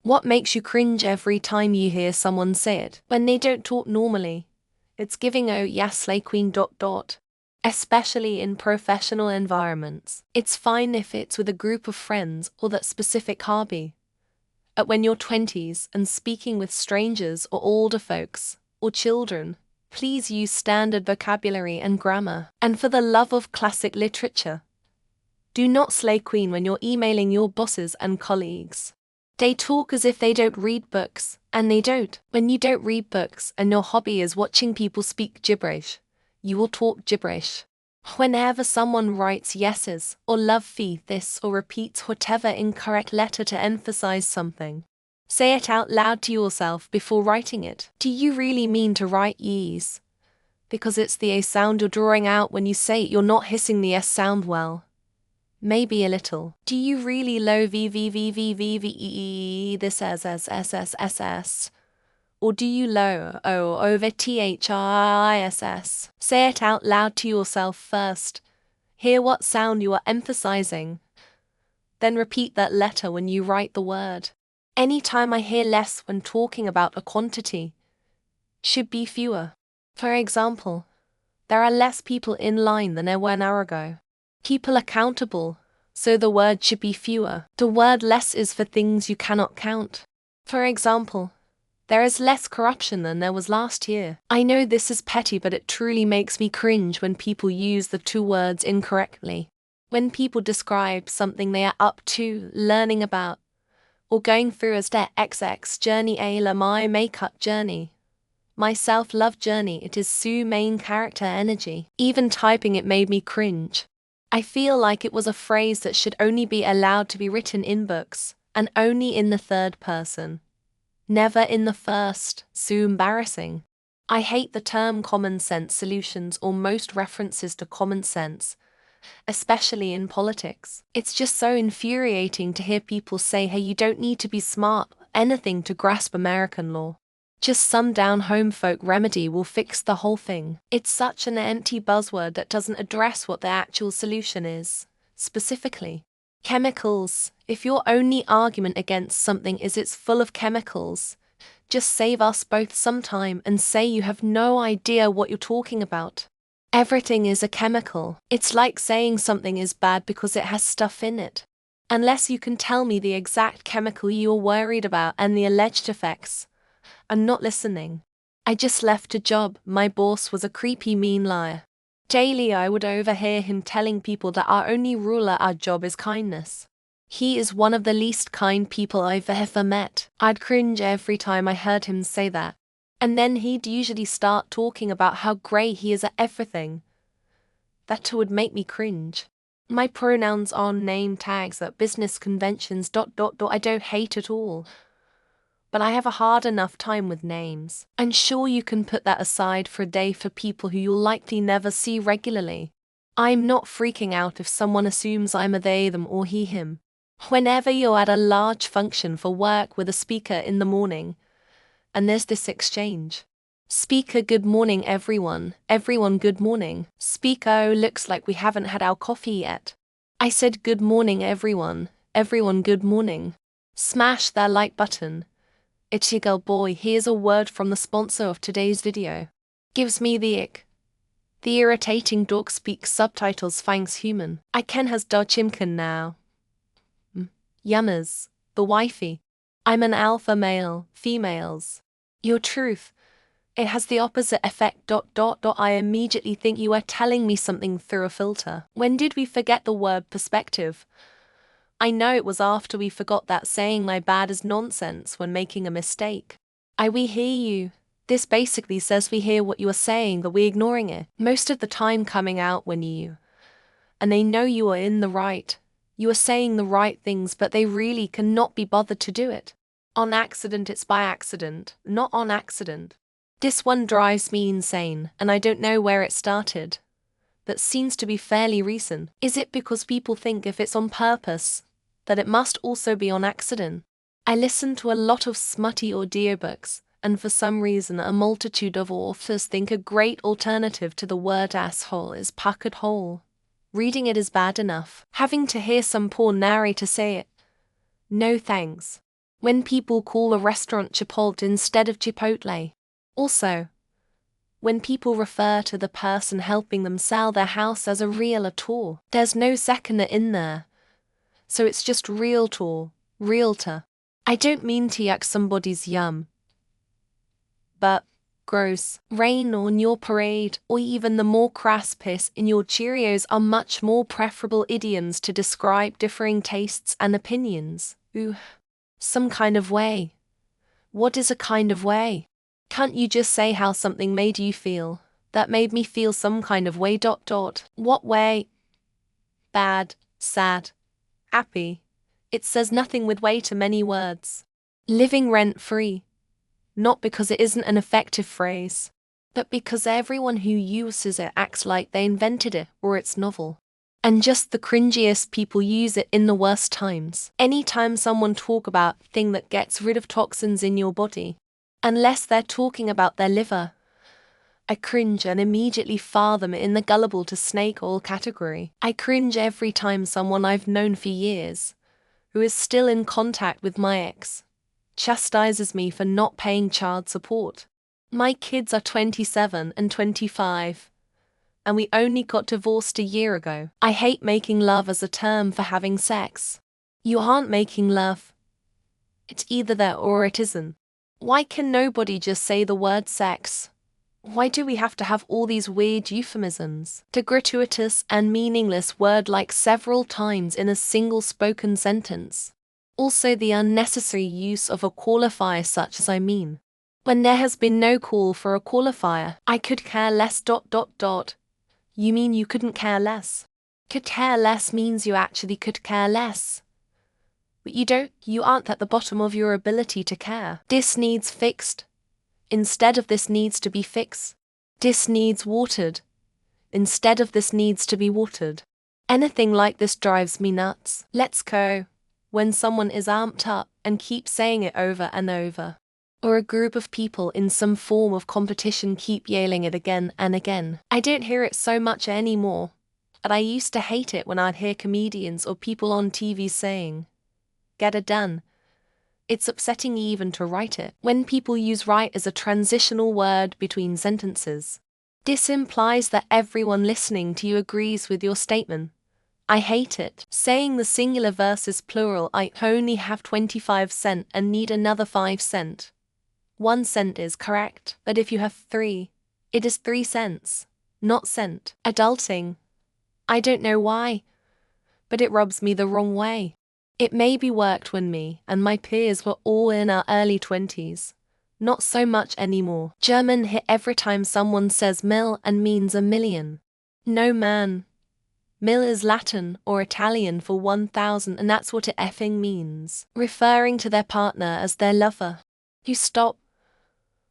What makes you cringe every time you hear someone say it when they don't talk normally? It's giving oh yes slay queen ... Especially in professional environments. It's fine if it's with a group of friends or that specific hobby. But when you're 20s and speaking with strangers or older folks or children, please use standard vocabulary and grammar. And for the love of classic literature, do not slay queen when you're emailing your bosses and colleagues. They talk as if they don't read books, and they don't. When you don't read books and your hobby is watching people speak gibberish, you will talk gibberish. Whenever someone writes yeses or love fee this or repeats whatever incorrect letter to emphasize something, say it out loud to yourself before writing it. Do you really mean to write yees? Because it's the A sound you're drawing out when you say it, you're not hissing the S sound well. Maybe a little. Do you really low v this s? Or do you low o over thiss? Say it out loud to yourself first. Hear what sound you are emphasizing. Then repeat that letter when you write the word. Anytime I hear less when talking about a quantity, should be fewer. For example, there are less people in line than there were an hour ago. People accountable, so the word should be fewer. The word less is for things you cannot count. For example, there is less corruption than there was last year. I know this is petty, but it truly makes me cringe when people use the two words incorrectly. When people describe something they are up to, learning about, or going through as their XX journey, my makeup journey, my self-love journey, it is Sue main character energy. Even typing it made me cringe. I feel like it was a phrase that should only be allowed to be written in books, and only in the third person. Never in the first. So embarrassing. I hate the term common sense solutions or most references to common sense, especially in politics. It's just so infuriating to hear people say, hey, you don't need to be smart or anything to grasp American law. Just some down-home folk remedy will fix the whole thing. It's such an empty buzzword that doesn't address what the actual solution is. Specifically, chemicals. If your only argument against something is it's full of chemicals, just save us both some time and say you have no idea what you're talking about. Everything is a chemical. It's like saying something is bad because it has stuff in it. Unless you can tell me the exact chemical you are worried about and the alleged effects, I'm not listening. I just left a job. My boss was a creepy mean liar. Daily I would overhear him telling people that our only rule at our job is kindness. He is one of the least kind people I've ever met. I'd cringe every time I heard him say that. And then he'd usually start talking about how great he is at everything. That would make me cringe. My pronouns on name tags at business conventions ... I don't hate at all. But I have a hard enough time with names. I'm sure you can put that aside for a day for people who you'll likely never see regularly. I'm not freaking out if someone assumes I'm a they, them, or he, him. Whenever you're at a large function for work with a speaker in the morning, and there's this exchange. Speaker, good morning everyone. Everyone, good morning. Speaker, oh, looks like we haven't had our coffee yet. I said good morning everyone. Everyone, good morning. Smash that like button. It's your girl boy. Here's a word from the sponsor of today's video. Gives me the ick. The irritating dog speaks subtitles thanks human. I can has chimkin now. Yummers. The wifey. I'm an alpha male. Females. Your truth. It has the opposite effect. I immediately think you are telling me something through a filter. When did we forget the word perspective? I know it was after we forgot that saying my bad is nonsense when making a mistake. We hear you. This basically says we hear what you are saying but we're ignoring it. Most of the time coming out when you, and they know you are in the right. You are saying the right things but they really cannot be bothered to do it. On accident, it's by accident, not on accident. This one drives me insane and I don't know where it started. But seems to be fairly recent. Is it because people think if it's on purpose, that it must also be on accident? I listen to a lot of smutty audiobooks, and for some reason a multitude of authors think a great alternative to the word asshole is puckered hole. Reading it is bad enough. Having to hear some poor narrator say it, no thanks. When people call a restaurant Chipotle instead of Chipotle. Also, when people refer to the person helping them sell their house as a realtor, there's no second in there. So it's just realtor, realtor. I don't mean to yuck somebody's yum, but gross, rain on your parade, or even the more crass piss in your Cheerios are much more preferable idioms to describe differing tastes and opinions. Ooh, some kind of way. What is a kind of way? Can't you just say how something made you feel? That made me feel some kind of way. What way? Bad, sad, happy. It says nothing with way too many words. Living rent-free. Not because it isn't an effective phrase, but because everyone who uses it acts like they invented it or it's novel. And just the cringiest people use it in the worst times. Anytime someone talk about thing that gets rid of toxins in your body, unless they're talking about their liver, I cringe and immediately file them in the gullible to snake oil category. I cringe every time someone I've known for years, who is still in contact with my ex, chastises me for not paying child support. My kids are 27 and 25, and we only got divorced a year ago. I hate making love as a term for having sex. You aren't making love. It's either there or it isn't. Why can nobody just say the word sex? Why do we have to have all these weird euphemisms? The gratuitous and meaningless word like several times in a single spoken sentence. Also the unnecessary use of a qualifier such as I mean. When there has been no call for a qualifier, I could care less. You mean you couldn't care less? Could care less means you actually could care less. But you aren't at the bottom of your ability to care. This needs fixed. Instead of this needs to be fixed. This needs watered. Instead of this needs to be watered. Anything like this drives me nuts. Let's go. When someone is amped up and keeps saying it over and over. Or a group of people in some form of competition keep yelling it again and again. I don't hear it so much anymore, but I used to hate it when I'd hear comedians or people on TV saying, "Get it done." It's upsetting even to write it. When people use write as a transitional word between sentences, this implies that everyone listening to you agrees with your statement. I hate it. Saying the singular versus plural, I only have 25 cents and need another 5 cents. 1 cent is correct, but if you have 3, it is 3 cents, not cent. Adulting. I don't know why, but it rubs me the wrong way. It maybe worked when me and my peers were all in our early 20s. Not so much anymore. German hit every time someone says mil and means a million. No man. Mil is Latin or Italian for 1,000 and that's what it effing means. Referring to their partner as their lover. You stop.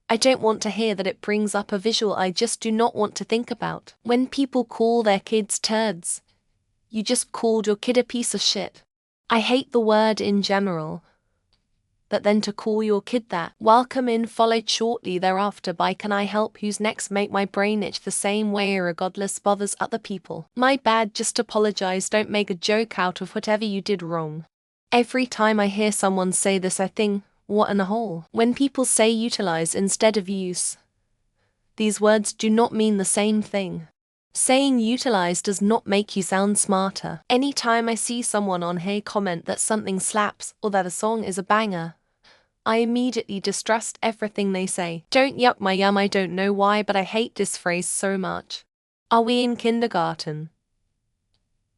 I don't want to hear that it brings up a visual I just do not want to think about. When people call their kids turds, you just called your kid a piece of shit. I hate the word in general. But then to call your kid that, welcome in followed shortly thereafter by can I help who's next make my brain itch the same way regardless bothers other people. My bad, just apologize, don't make a joke out of whatever you did wrong. Every time I hear someone say this I think, what in a hole? When people say utilize instead of use, these words do not mean the same thing. Saying utilize does not make you sound smarter. Anytime I see someone on here comment that something slaps or that a song is a banger, I immediately distrust everything they say. Don't yuck my yum, I don't know why, but I hate this phrase so much. Are we in kindergarten?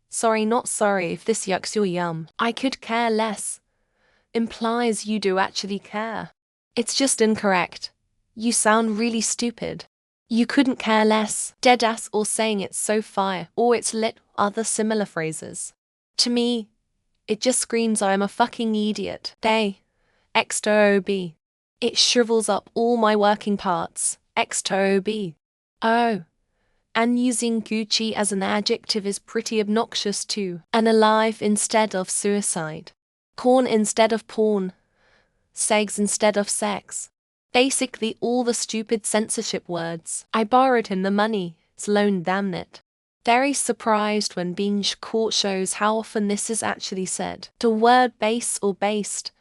Sorry, not sorry if this yucks your yum. I could care less. Implies you do actually care. It's just incorrect. You sound really stupid. You couldn't care less, deadass, or saying it's so fire, or it's lit, other similar phrases. To me, it just screams I am a fucking idiot. They, XTOB. It shrivels up all my working parts, XTOB. Oh. And using Gucci as an adjective is pretty obnoxious too. And alive instead of suicide. Corn instead of porn. Segs instead of sex. Basically all the stupid censorship words. I borrowed him the money, it's loan, damn it. Very surprised when binge caught shows how often this is actually said. The word base or based,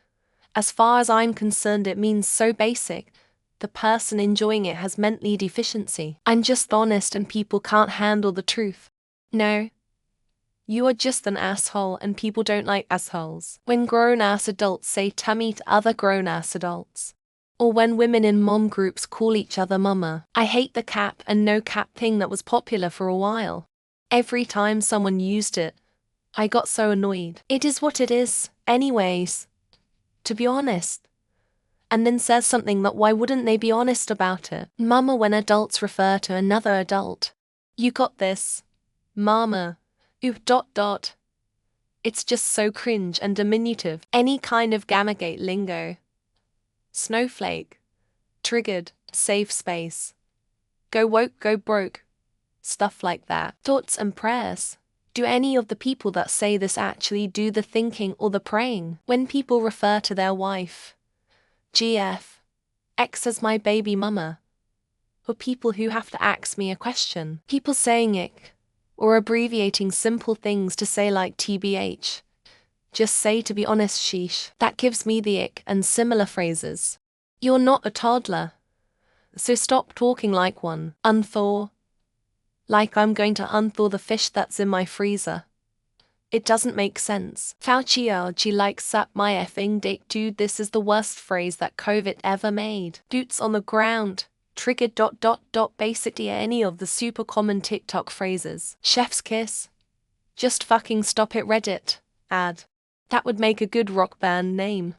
As far as I'm concerned, it means so basic. The person enjoying it has mental deficiency. I'm just honest and people can't handle the truth. No. You are just an asshole and people don't like assholes. When grown-ass adults say tummy to other grown-ass adults. Or when women in mom groups call each other mama. I hate the cap and no cap thing that was popular for a while. Every time someone used it, I got so annoyed. It is what it is, anyways. To be honest. And then says something that why wouldn't they be honest about it? Mama when adults refer to another adult. You got this. Mama. Ooh. It's just so cringe and diminutive. Any kind of Gamergate lingo. Snowflake. Triggered. Safe space. Go woke, go broke. Stuff like that. Thoughts and prayers. Do any of the people that say this actually do the thinking or the praying? When people refer to their wife, GF, X as my baby mama, or people who have to ask me a question, people saying ick, or abbreviating simple things to say like TBH, just say to be honest sheesh, that gives me the ick and similar phrases. You're not a toddler, so stop talking like one. Unthaw. Like I'm going to unthaw the fish that's in my freezer. It doesn't make sense. Fauci like suck my effing dick, dude. This is the worst phrase that COVID ever made. Boots on the ground. Triggered ... Basically any of the super common TikTok phrases. Chef's kiss. Just fucking stop it, Reddit. Ad. That would make a good rock band name.